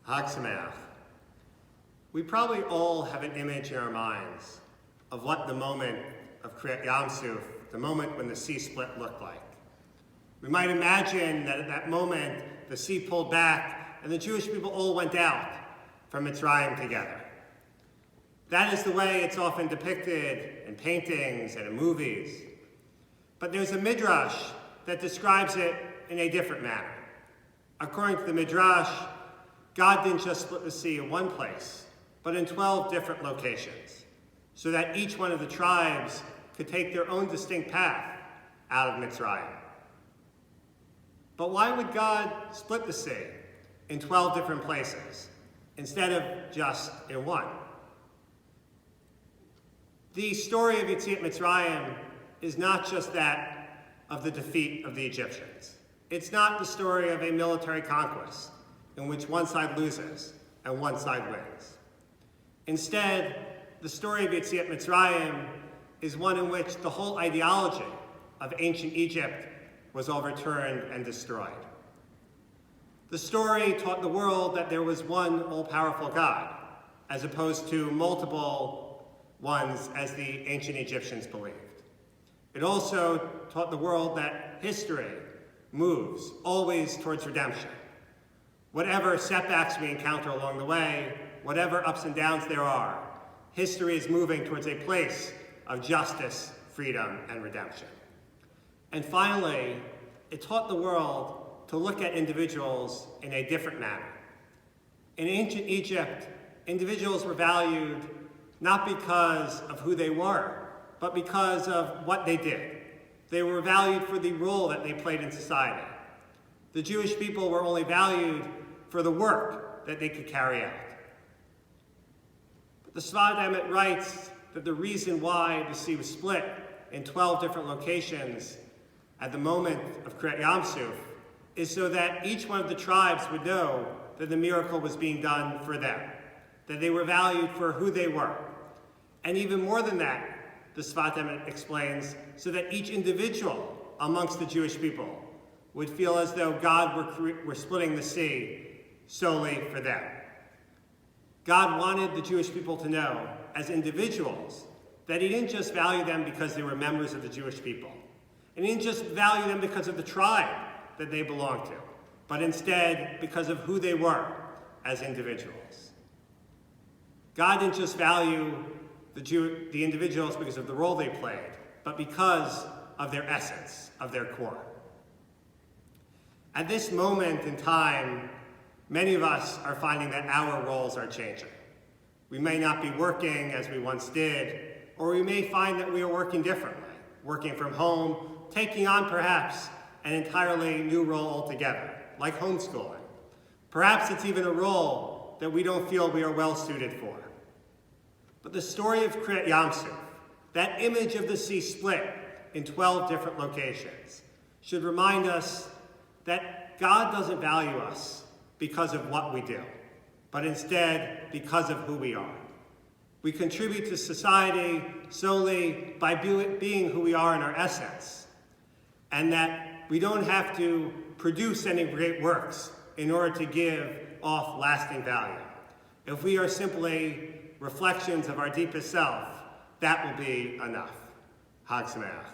Chag Sameach. We probably all have an image in our minds of what the moment of Kriyat Yam Suf, the moment when the sea split, looked like. We might imagine that at that moment, the sea pulled back and the Jewish people all went out from Mitzrayim together. That is the way it's often depicted in paintings and in movies. But there's a midrash that describes it in a different manner. According to the midrash, God didn't just split the sea in one place, but in 12 different locations, so that each one of the tribes could take their own distinct path out of Mitzrayim. But why would God split the sea in 12 different places instead of just in one? The story of Yetziat Mitzrayim is not just that of the defeat of the Egyptians. It's not the story of a military conquest in which one side loses and one side wins. Instead, the story of Yetziat Mitzrayim is one in which the whole ideology of ancient Egypt was overturned and destroyed. The story taught the world that there was one all-powerful God, as opposed to multiple ones as the ancient Egyptians believed. It also taught the world that history moves always towards redemption. Whatever setbacks we encounter along the way, whatever ups and downs there are, history is moving towards a place of justice, freedom, and redemption. And finally, it taught the world to look at individuals in a different manner. In ancient Egypt, individuals were valued not because of who they were, but because of what they did. They were valued for the role that they played in society. The Jewish people were only valued for the work that they could carry out. But the Sfat Emet writes that the reason why the sea was split in 12 different locations at the moment of Kriyat Yam Suf is so that each one of the tribes would know that the miracle was being done for them, that they were valued for who they were. And even more than that, the Sfat Emet explains, so that each individual amongst the Jewish people would feel as though God were splitting the sea solely for them. God wanted the Jewish people to know, as individuals, that he didn't just value them because they were members of the Jewish people. And he didn't just value them because of the tribe that they belonged to, but instead because of who they were as individuals. God didn't just value the individuals because of the role they played, but because of their essence, of their core. At this moment in time, many of us are finding that our roles are changing. We may not be working as we once did, or we may find that we are working differently, working from home, taking on perhaps an entirely new role altogether, like homeschooling. Perhaps it's even a role that we don't feel we are well suited for. But the story of Kriyat Yam Suf, that image of the sea split in 12 different locations, should remind us that God doesn't value us because of what we do, but instead because of who we are. We contribute to society solely by being who we are in our essence, and that we don't have to produce any great works in order to give off lasting value. If we are simply reflections of our deepest self, that will be enough. Chag Sameach.